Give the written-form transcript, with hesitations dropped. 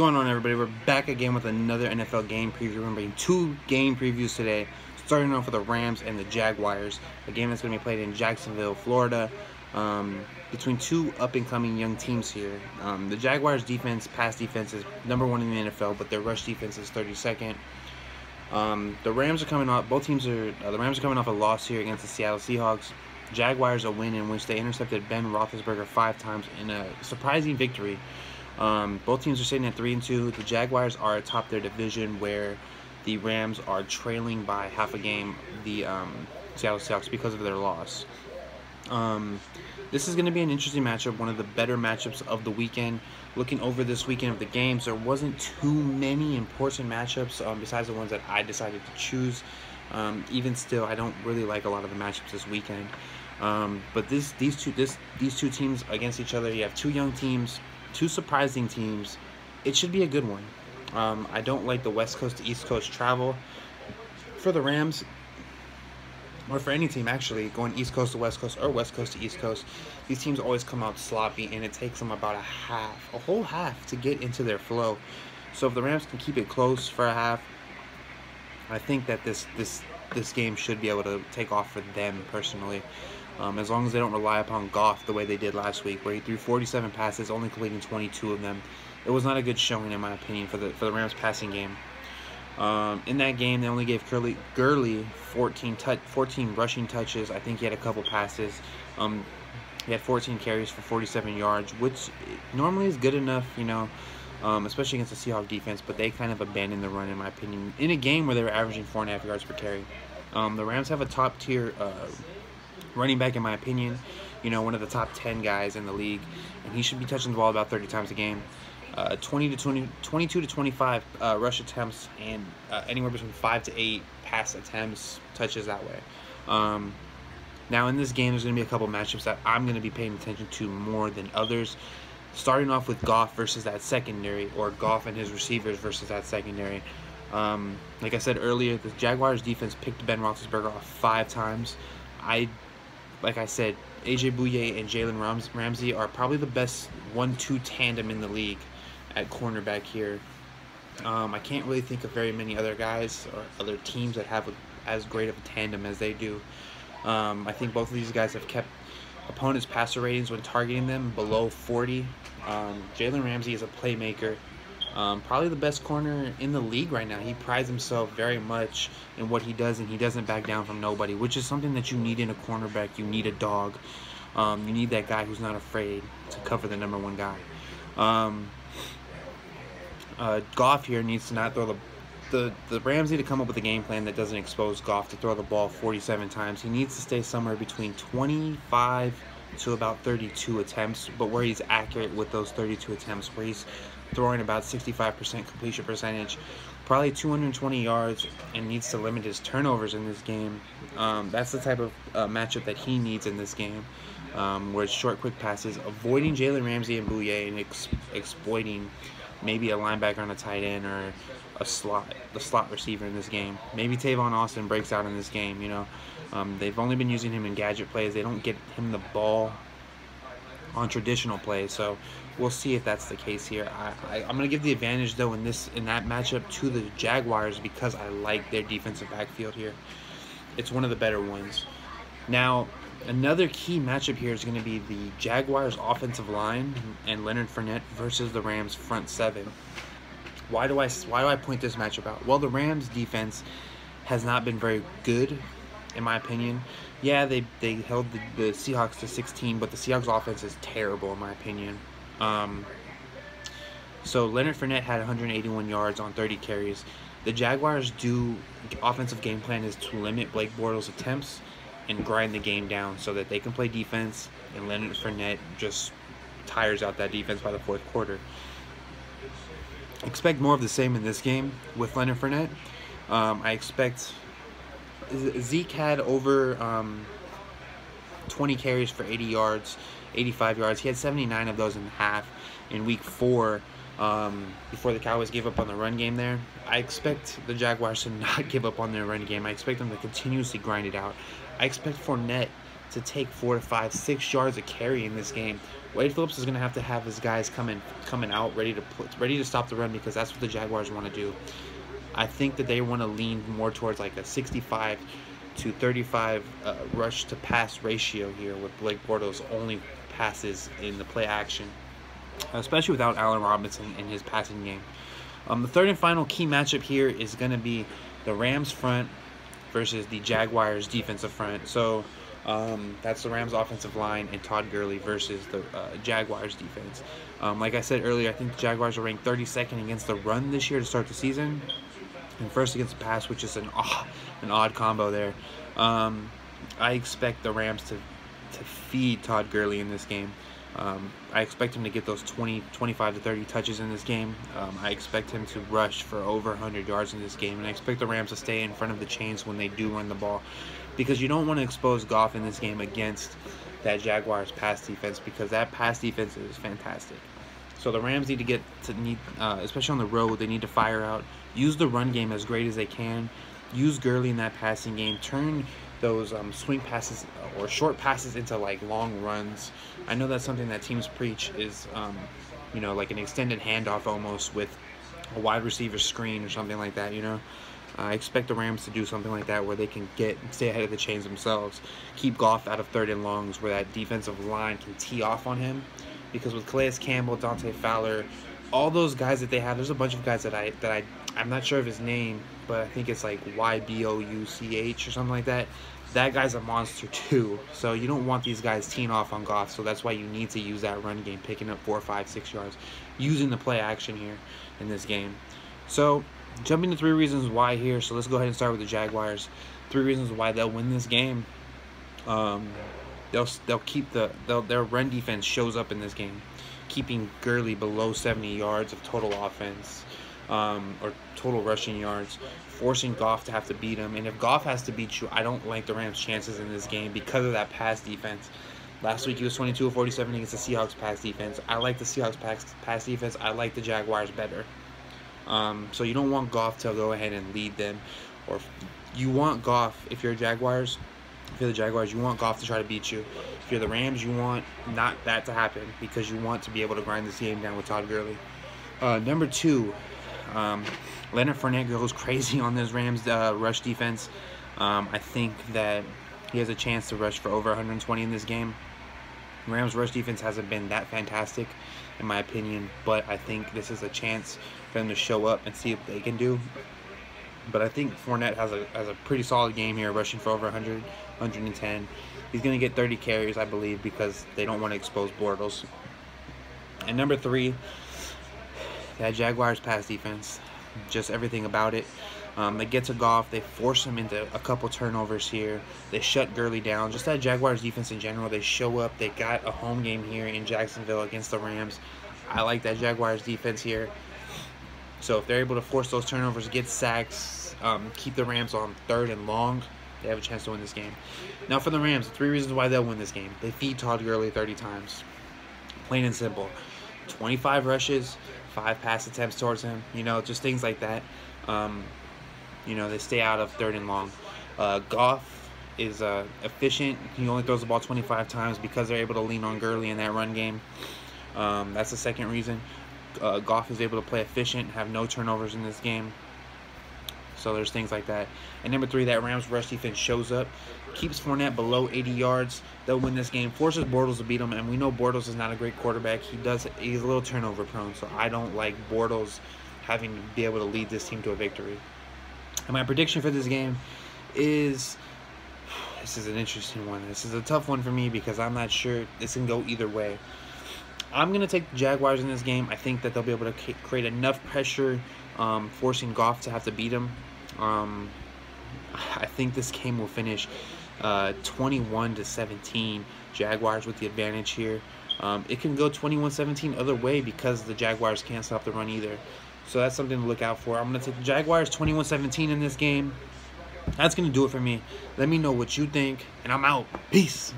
going on, everybody? We're back again with another NFL game preview. We're bringing two game previews today, starting off with the Rams and the Jaguars, a game that's going to be played in Jacksonville, Florida, between two up-and-coming young teams here. The Jaguars' pass defense is #1 in the NFL, but their rush defense is 32nd. The Rams are coming off. The Rams are coming off a loss here against the Seattle Seahawks. Jaguars a win in which they intercepted Ben Roethlisberger 5 times in a surprising victory. Both teams are sitting at 3-2. The Jaguars are atop their division, where the Rams are trailing by half a game the Seattle Seahawks because of their loss. This is going to be an interesting matchup, one of the better matchups of the weekend. Looking over this weekend of the games, there wasn't too many important matchups besides the ones that I decided to choose. Even still, I don't really like a lot of the matchups this weekend. But these two teams against each other, you have two young teams, two surprising teams. It should be a good one. I don't like the West Coast to East Coast travel for the Rams, or for any team actually, going East Coast to West Coast or West Coast to East Coast. These teams always come out sloppy, and it takes them about a whole half to get into their flow. So if the Rams can keep it close for a half, I think that this game should be able to take off for them personally. As long as they don't rely upon Goff the way they did last week, where he threw 47 passes, only completing 22 of them. It was not a good showing, in my opinion, for the Rams passing game. In that game, they only gave Gurley 14 rushing touches. I think he had a couple passes. He had 14 carries for 47 yards, which normally is good enough, you know, especially against the Seahawks defense. But they kind of abandoned the run, in my opinion, in a game where they were averaging 4.5 yards per carry. The Rams have a top-tier running back, in my opinion, you know, one of the top 10 guys in the league, and he should be touching the ball about 30 times a game. 22 to 25 rush attempts, and anywhere between 5 to 8 pass attempts, touches that way. Now in this game, there's going to be a couple matchups that I'm going to be paying attention to more than others. Starting off with Goff versus that secondary, or Goff and his receivers versus that secondary. Like I said earlier, the Jaguars defense picked Ben Roethlisberger off 5 times. Like I said, A.J. Bouye and Jalen Ramsey are probably the best 1-2 tandem in the league at cornerback here. I can't really think of very many other guys or other teams that have as great of a tandem as they do. I think both of these guys have kept opponents' passer ratings when targeting them below 40. Jalen Ramsey is a playmaker. Probably the best corner in the league right now. He prides himself very much in what he does, and he doesn't back down from nobody, which is something that you need in a cornerback. You need a dog. You need that guy who's not afraid to cover the #1 guy. Goff here needs to not throw the Rams need to come up with a game plan that doesn't expose Goff to throw the ball 47 times. He needs to stay somewhere between 25 to about 32 attempts, but where he's accurate with those 32 attempts, where he's throwing about 65% completion percentage, probably 220 yards, and needs to limit his turnovers in this game. That's the type of matchup that he needs in this game, where it's short, quick passes, avoiding Jalen Ramsey and Bouye, and exploiting maybe a linebacker on a tight end or the slot receiver in this game. Maybe Tavon Austin breaks out in this game, you know. They've only been using him in gadget plays. They don't get him the ball on traditional plays, so we'll see if that's the case here. I'm going to give the advantage, though, in that matchup to the Jaguars, because I like their defensive backfield here. It's one of the better ones. Now, another key matchup here is going to be the Jaguars' offensive line and Leonard Fournette versus the Rams' front seven. Why do I point this matchup out? Well, the Rams' defense has not been very good, in my opinion. Yeah, they held the Seahawks to 16, but the Seahawks' offense is terrible, in my opinion. So Leonard Fournette had 181 yards on 30 carries. The Jaguars' offensive game plan is to limit Blake Bortles' attempts and grind the game down so that they can play defense, and Leonard Fournette just tires out that defense by the 4th quarter. Expect more of the same in this game with Leonard Fournette. I expect Zeke had over 20 carries for 80 yards, 85 yards. He had 79 of those in half in week 4, before the Cowboys gave up on the run game there. I expect the Jaguars to not give up on their run game. I expect them to continuously grind it out. I expect Fournette to take 4 to 5, 6 yards of carry in this game. Wade Phillips is going to have his guys coming out ready to stop the run, because that's what the Jaguars want to do. I think that they want to lean more towards like a 65 to 35 rush to pass ratio here, with Blake Bortles only passes in the play action, especially without Allen Robinson in his passing game. The third and final key matchup here is going to be the Rams front versus the Jaguars defensive front. So that's the Rams offensive line and Todd Gurley versus the Jaguars defense. Like I said earlier, I think the Jaguars are ranked 32nd against the run this year to start the season, and first against the pass, which is an odd combo there. I expect the Rams to feed Todd Gurley in this game. I expect him to get those 25 to 30 touches in this game. I expect him to rush for over 100 yards in this game, and I expect the Rams to stay in front of the chains when they do run the ball, because you don't want to expose Goff in this game against that Jaguars pass defense, because that pass defense is fantastic. So the Rams especially on the road, they need to fire out, use the run game as great as they can, use Gurley in that passing game, turn those swing passes or short passes into like long runs. I know that's something that teams preach, is like an extended handoff almost with a wide receiver screen or something like that. I expect the Rams to do something like that, where they can stay ahead of the chains themselves, keep Goff out of third and longs, where that defensive line can tee off on him. Because with Calais Campbell, Dante Fowler, all those guys that they have, there's a bunch of guys that I'm not sure of his name, but I think it's like Ybouch or something like that. That guy's a monster too. So you don't want these guys teeing off on Goff. So that's why you need to use that run game, picking up 4, 5, 6 yards, using the play action here in this game. So jumping to 3 reasons why here. So let's go ahead and start with the Jaguars. 3 reasons why they'll win this game. They'll keep their run defense shows up in this game, keeping Gurley below 70 yards of total offense, or total rushing yards, forcing Goff to have to beat him. And if Goff has to beat you, I don't like the Rams' chances in this game because of that pass defense. Last week he was 22 of 47 against the Seahawks pass defense. I like the Seahawks pass defense. I like the Jaguars better. So you don't want Goff to go ahead and lead them, or you want Goff, if you're the Jaguars, you want Goff to try to beat you. If you're the Rams, you want not that to happen, because you want to be able to grind this game down with Todd Gurley. Number 2, Leonard Fournette goes crazy on this Rams rush defense. I think that he has a chance to rush for over 120 in this game. Rams rush defense hasn't been that fantastic, in my opinion, but I think this is a chance for them to show up and see what they can do. But I think Fournette has a pretty solid game here, rushing for over 100, 110. He's going to get 30 carries, I believe, because they don't want to expose Bortles. And number 3, that Jaguars pass defense, just everything about it. They get to Goff, they force him into a couple turnovers here, they shut Gurley down. Just that Jaguars defense in general, they show up, they got a home game here in Jacksonville against the Rams. I like that Jaguars defense here. So if they're able to force those turnovers, get sacks, keep the Rams on 3rd and long, they have a chance to win this game. Now for the Rams, 3 reasons why they'll win this game. They feed Todd Gurley 30 times. Plain and simple. 25 rushes, 5 pass attempts towards him. Just things like that. They stay out of 3rd and long. Goff is efficient. He only throws the ball 25 times because they're able to lean on Gurley in that run game. That's the second reason. Goff is able to play efficient, have no turnovers in this game. So there's things like that. And number 3, that Rams rush defense shows up, keeps Fournette below 80 yards. They'll win this game, forces Bortles to beat him. And we know Bortles is not a great quarterback. He's a little turnover prone. So I don't like Bortles having to be able to lead this team to a victory. And my prediction for this game is, this is an interesting one. This is a tough one for me because I'm not sure this can go either way. I'm going to take the Jaguars in this game. I think that they'll be able to create enough pressure, forcing Goff to have to beat him. I think this game will finish 21-17. Jaguars with the advantage here. It can go 21-17 other way because the Jaguars can't stop the run either. So that's something to look out for. I'm going to take the Jaguars 21-17 in this game. That's going to do it for me. Let me know what you think, and I'm out. Peace.